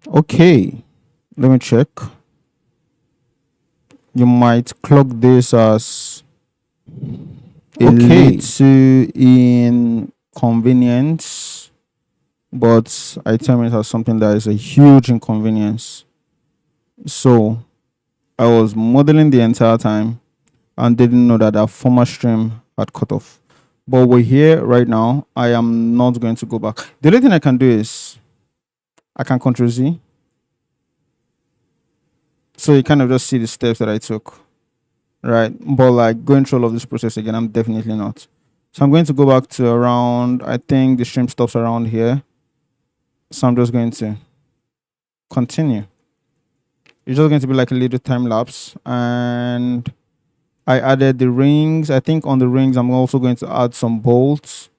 Okay, let me check. You might clock this as a little inconvenience, but I term it as something that is a huge inconvenience. So I was modeling the entire time and didn't know that our former stream had cut off. But we're here right now. I am not going to go back. The only thing I can do is I can Ctrl Z. So you kind of just see the steps that I took, right? But like going through all of this process again, I'm definitely not. So I'm going to go back to around, I think the stream stops around here. So I'm just going to continue. It's just going to be like a little time lapse. And I added the rings. I think on the rings, I'm also going to add some bolts.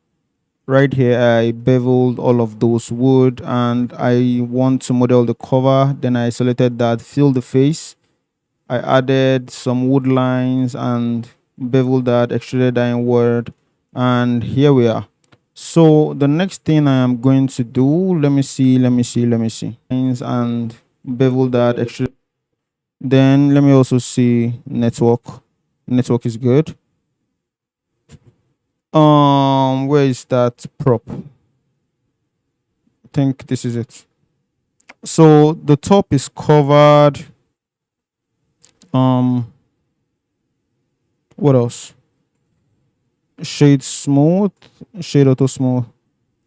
Right here, I beveled all of those wood and I want to model the cover. Then I selected that, fill the face. I added some wood lines and beveled that, extruded that inward. And here we are. So the next thing I am going to do, let me see. And bevel that, extrude. Then let me also see network. Network is good. Where is that prop? I think this is it. So the top is covered. What else? Shade smooth, shade auto smooth.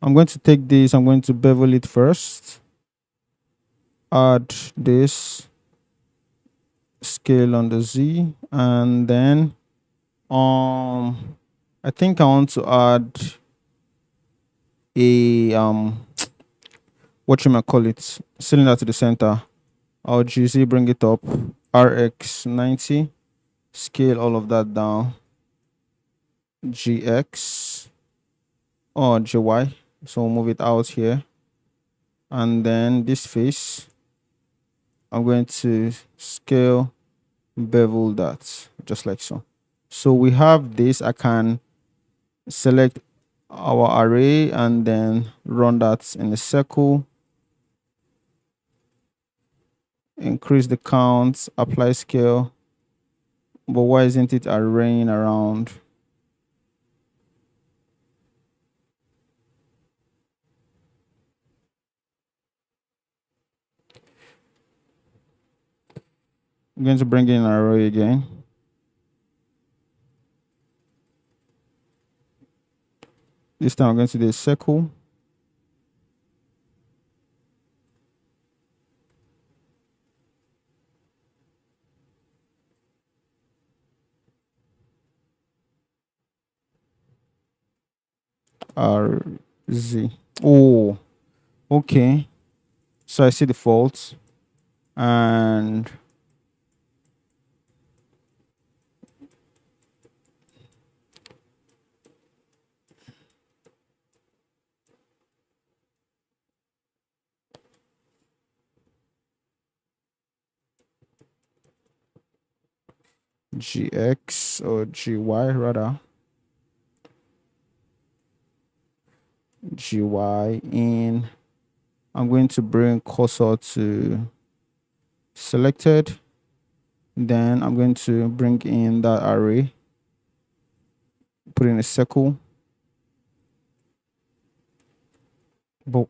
I'm going to take this, I'm going to bevel it first. Add this scale on the Z, and then I think I want to add a what you might call it, cylinder to the center. I'll GZ bring it up, RX 90, scale all of that down, GX or GY. So move it out here. And then this face, I'm going to scale, bevel that, just like so. So we have this. I can select our array and then run that in a circle. Increase the count, apply scale. But why isn't it arraying around? I'm going to bring in an array again. This time I'm going to do a circle. RZ. Oh, okay. So I see the faults and GX or GY rather. GY in. I'm going to bring cursor to selected. Then I'm going to bring in that array, put in a circle. But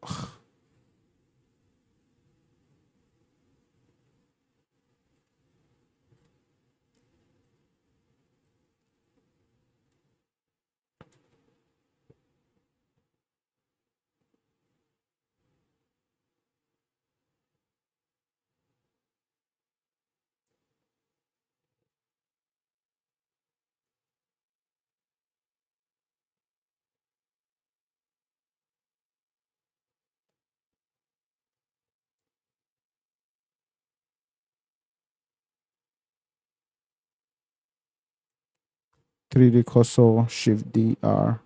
.3D cursor, Shift D R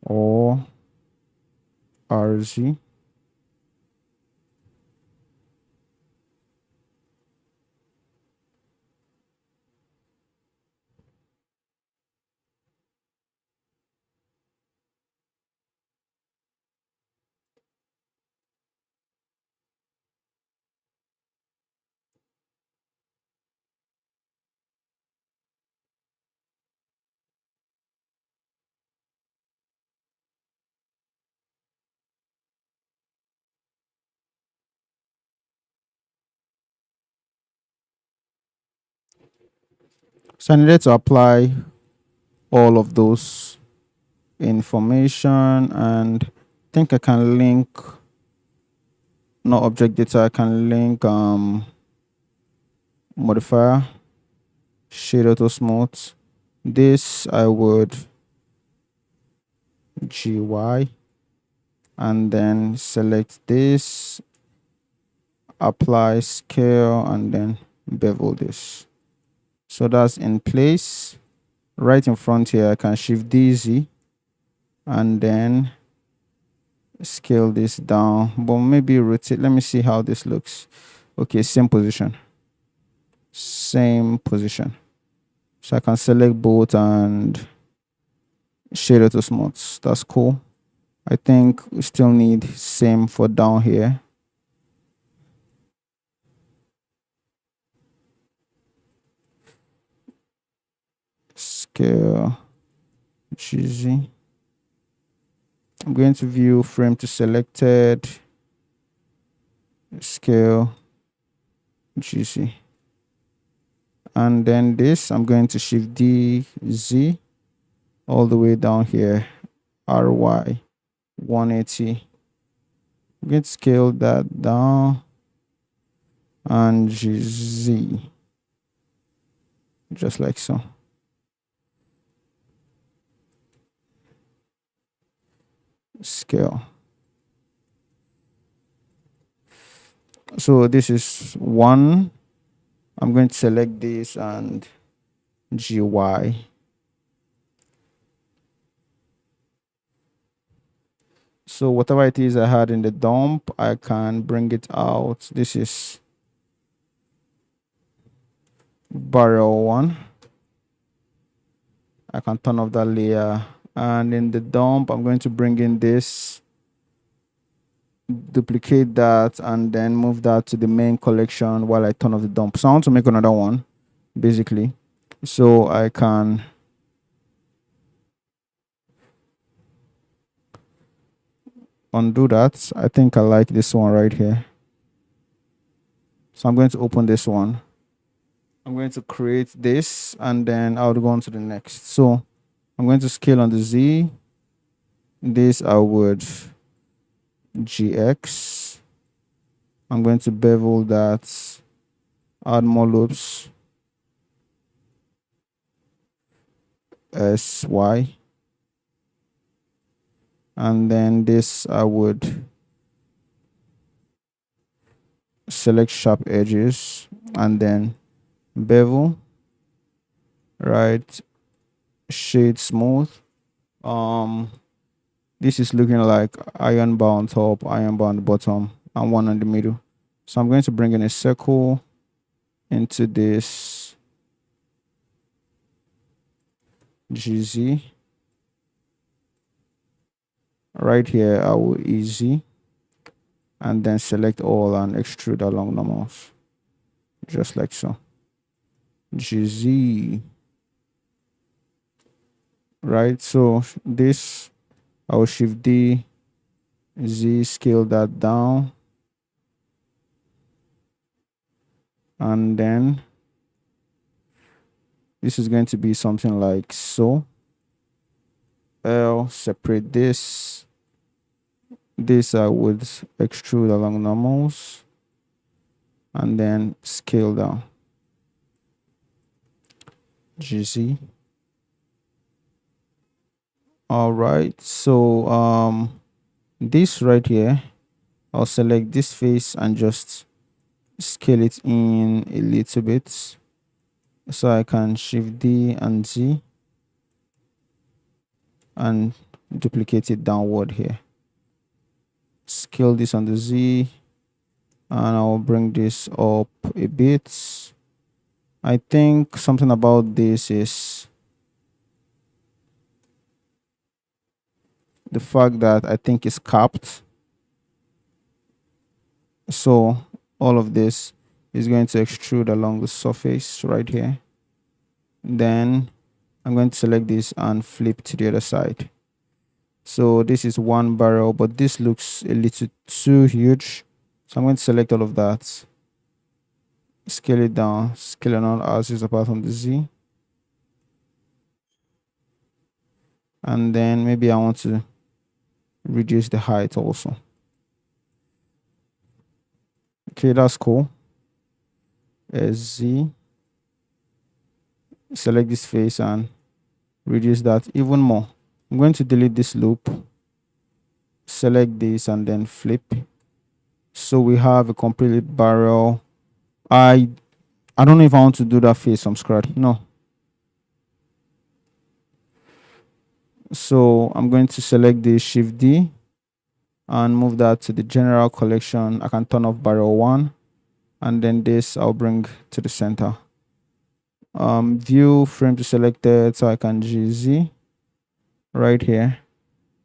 or RZ. So I needed to apply all of those information, and I think I can link, not object data, I can link modifier, shade auto smooth. This I would GY, and then select this, apply scale, and then bevel this. So that's in place. Right in front here, I can shift DZ and then scale this down, but maybe rotate. Let me see how this looks. Okay, same position. Same position. So I can select both and shade it to smooth. That's cool. I think we still need same for down here. Scale GZ. I'm going to view frame to selected, scale GZ. And then this, I'm going to shift D, Z, all the way down here, RY 180. I'm going to scale that down, and GZ, just like so. Scale. So this is 1. I'm going to select this and GY. So whatever it is I had in the dump, I can bring it out. This is barrel 1. I can turn off that layer. And in the dump, I'm going to bring in this, duplicate that, and then move that to the main collection while I turn off the dump. So I want to make another one, basically. So I can undo that. I think I like this one right here. So I'm going to open this one. I'm going to create this, and then I'll go on to the next. So I'm going to scale on the Z. This I would GX. I'm going to bevel that, add more loops, SY. And then this I would select sharp edges and then bevel, right, shade smooth. This is looking like iron bar on top, iron bar on the bottom, and one in the middle. So I'm going to bring in a circle into this GZ. Right here I will easy, and then select all and extrude along normals, just like so. GZ. Right, so this I will shift D, Z, scale that down, and then this is going to be something like so. L, separate this. This I would extrude along normals and then scale down. GZ. All right, so this right here, I'll select this face and just scale it in a little bit, so I can shift D and Z and duplicate it downward here. Scale this on the Z, and I'll bring this up a bit. I think something about this is the fact that I think it's capped. So all of this is going to extrude along the surface right here. Then I'm going to select this and flip to the other side. So this is one barrel, but this looks a little too huge. So I'm going to select all of that, scale it down, scale it on as is apart from the Z. And then maybe I want to reduce the height also. Okay, that's cool. Z, select this face and reduce that even more. I'm going to delete this loop, select this and then flip. So we have a complete barrel. I don't know if I want to do that face from scratch. No. So I'm going to select the Shift D and move that to the general collection. I can turn off barrel 1 and then this I'll bring to the center. View frame to selected, so I can GZ right here.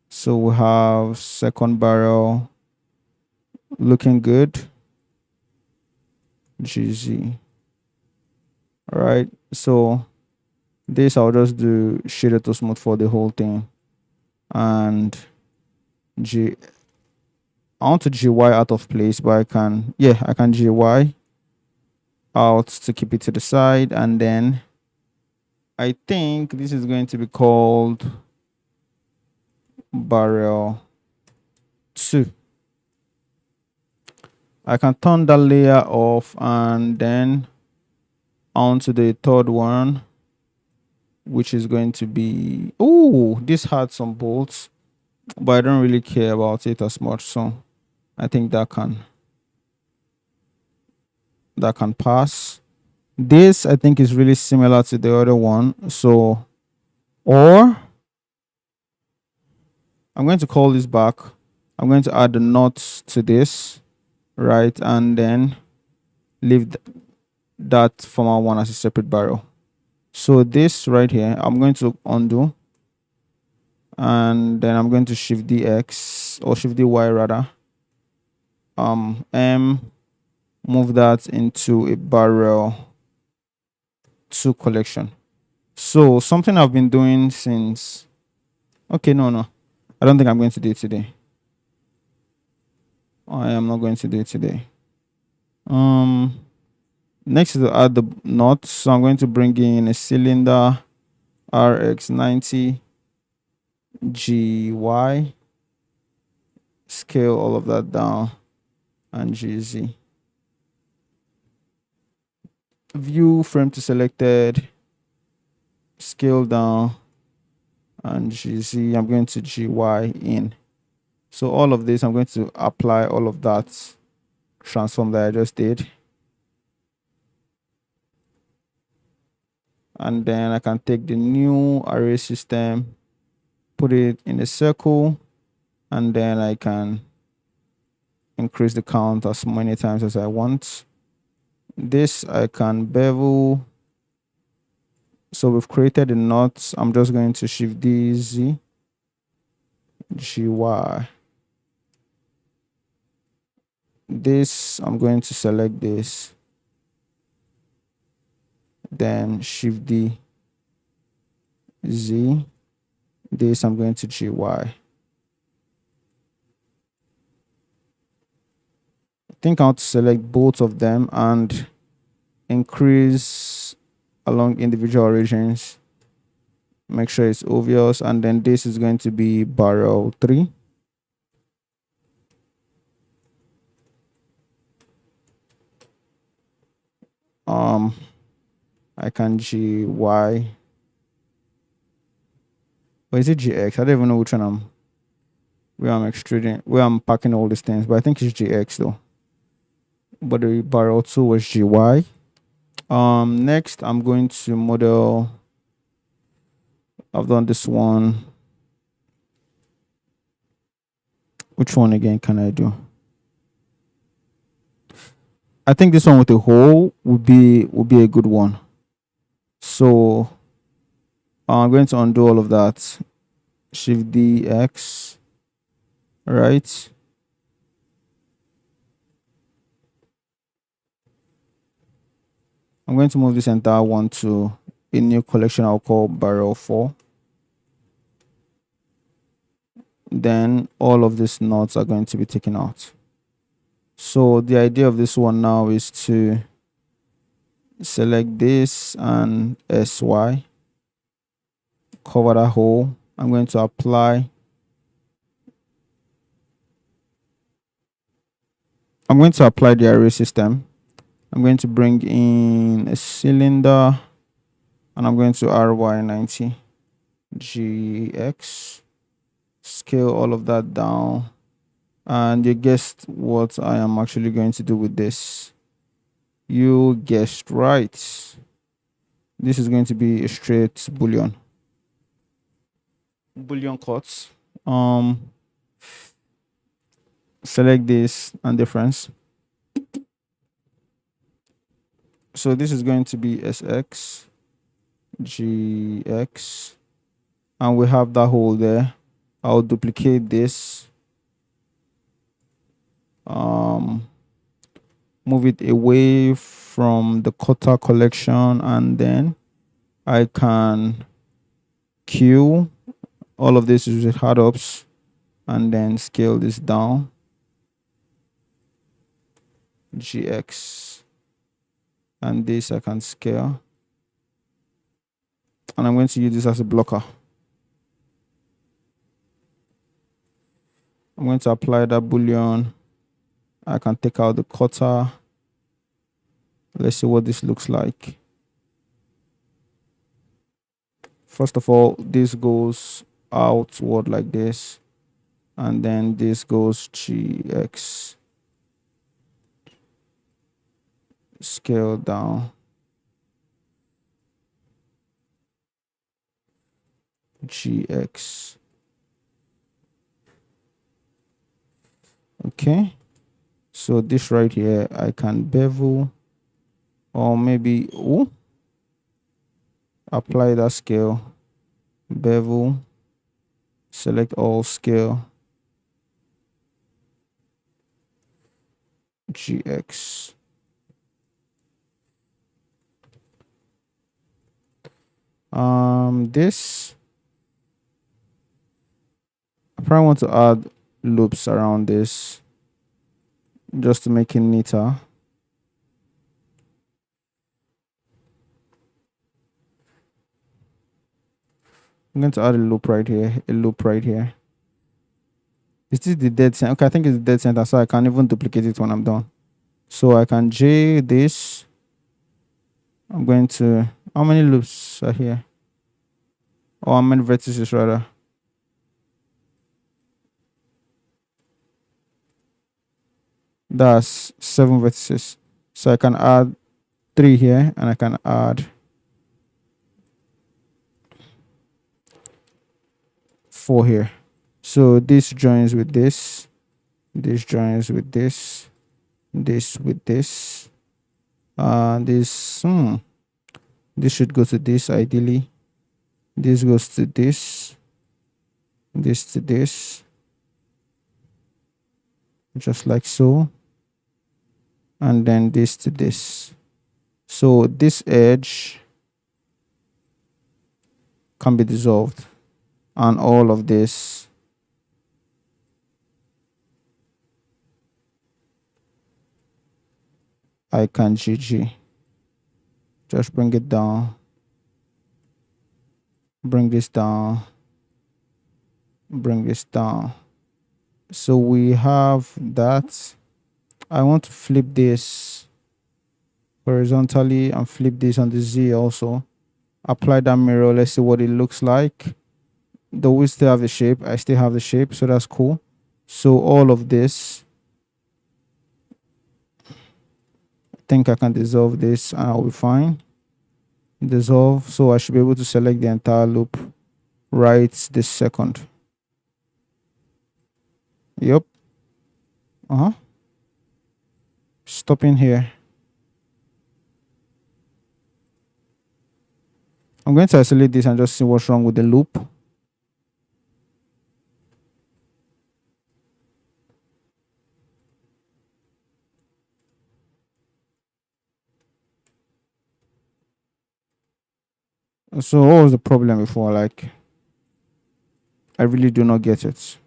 So we have second barrel looking good. GZ. All right. So this I'll just do shader to smooth for the whole thing, and I want to GY out of place, but I can GY out to keep it to the side, and then I think this is going to be called barrel 2. I can turn that layer off and then onto the third one, which is going to be, oh, this had some bolts, but I don't really care about it as much, so I think that can pass. This I think is really similar to the other one, so, or I'm going to call this back. I'm going to add the nuts to this, right, and then leave that former one as a separate barrel. So this right here, I'm going to undo, and then I'm going to Shift DX or Shift DY rather. Move that into a barrel 2 collection. So something I've been doing since, okay, no, I don't think I'm going to do it today. I am not going to do it today. Next is to add the nuts. So I'm going to bring in a cylinder RX90 GY, scale all of that down, and GZ. View frame to selected, scale down, and GZ. I'm going to GY in. So all of this, I'm going to apply all of that transform that I just did. And then I can take the new array system, put it in a circle, and then I can increase the count as many times as I want. This I can bevel. So we've created the nuts. I'm just going to Shift D, Z, GY. This, I'm going to select this. Then Shift D, Z. This, I'm going to GY. I think I want to select both of them and increase along individual regions. Make sure it's obvious, and then this is going to be barrel 3. I can GY. Or is it GX? I don't even know which one where I'm extruding, where I'm packing all these things, but I think it's GX though. But the barrel 2 was GY. Next I'm going to model. I've done this one. Which one again can I do? I think this one with a hole would be a good one. So I'm going to undo all of that. Shift D X. Right. I'm going to move this entire one to a new collection I'll call barrel 4. Then all of these nuts are going to be taken out. So the idea of this one now is to select this and SY, cover that hole. I'm going to apply. I'm going to apply the array system. I'm going to bring in a cylinder and I'm going to RY90 GX, scale all of that down. And you guessed what I am actually going to do with this. You guessed right. This is going to be a straight boolean. Boolean cuts. Select this and difference. So this is going to be SX GX, and we have that hole there. I'll duplicate this, move it away from the cutter collection, and then I can Q all of this with hard ups and then scale this down. GX, and this I can scale, and I'm going to use this as a blocker. I'm going to apply that boolean. I can take out the cutter. Let's see what this looks like. First of all, this goes outward like this, and then this goes GX. Scale down. GX. Okay. So this right here, I can bevel, or maybe apply that scale, bevel, select all scale, GX. This, I probably want to add loops around this just to make it neater. I'm going to add a loop right here, a loop right here. Is this the dead center? Okay, I think it's the dead center, so I can even duplicate it when I'm done. So I can J this. I'm going to, how many loops are here? Or how many vertices rather? That's 7 vertices. So I can add 3 here, and I can add 4 here. So this joins with this joins with this with this. This should go to this ideally. This goes to this to this, just like so, and then this to this. So this edge can be dissolved, and all of this I can GG. Just bring it down, bring this down, bring this down. So we have that. I want to flip this horizontally and flip this on the Z also. Apply that mirror. Let's see what it looks like. Though we still have the shape, I still have the shape, so that's cool. So all of this, I think I can dissolve this and I'll be fine. Dissolve, so I should be able to select the entire loop right this second. Yep. Stopping here. I'm going to isolate this and just see what's wrong with the loop. So what was the problem before? Like, I really do not get it.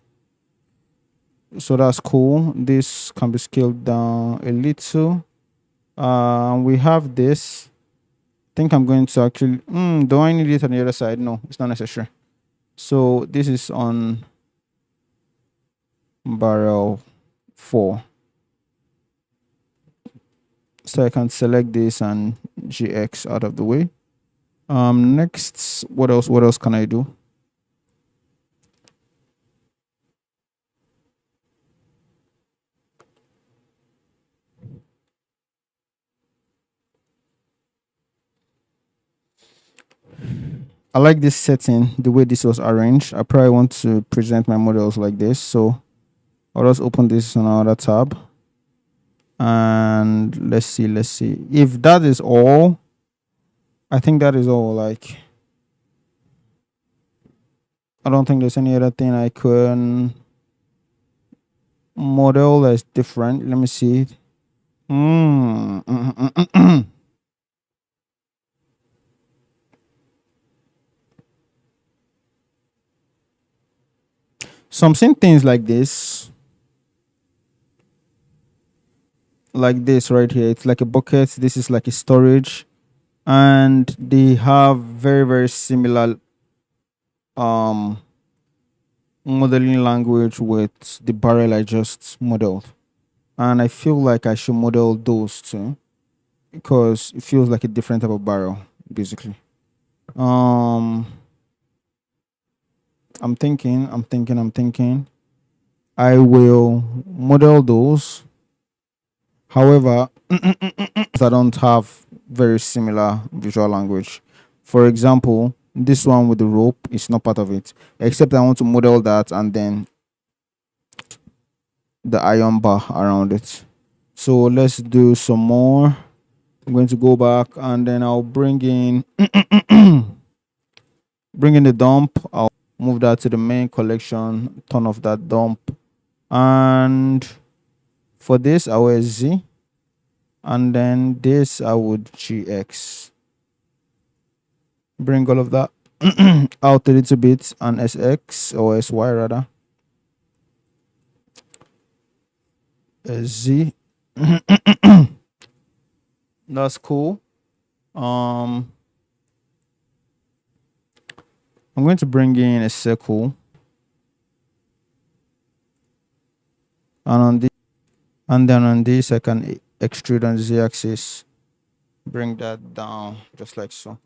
So that's cool. This can be scaled down a little. We have this. think I'm going to actually, do I need it on the other side? No, it's not necessary. So this is on barrel 4. So I can select this and GX out of the way. Next, what else can I do? I like this setting, the way this was arranged. I probably want to present my models like this. So I'll just open this on another tab. And let's see. If that is all, I think that is all. Like, I don't think there's any other thing I can model that's different. Let me see. So I'm seeing things like this right here. It's like a bucket. This is like a storage, and they have very very similar um modeling language with the barrel I just modeled, and I feel like I should model those too because it feels like a different type of barrel basically. um I'm thinking I will model those. However, I don't have very similar visual language. For example, this one with the rope is not part of it, except I want to model that and then the iron bar around it. So let's do some more. I'm going to go back and then I'll bring in the dump. I'll move that to the main collection, turn off that dump. And for this, I will Z. And then this, I would GX. Bring all of that out a little bit and SX or SY rather. Z. That's cool. I'm going to bring in a circle. And then on this I can extrude on the Z axis, bring that down just like so.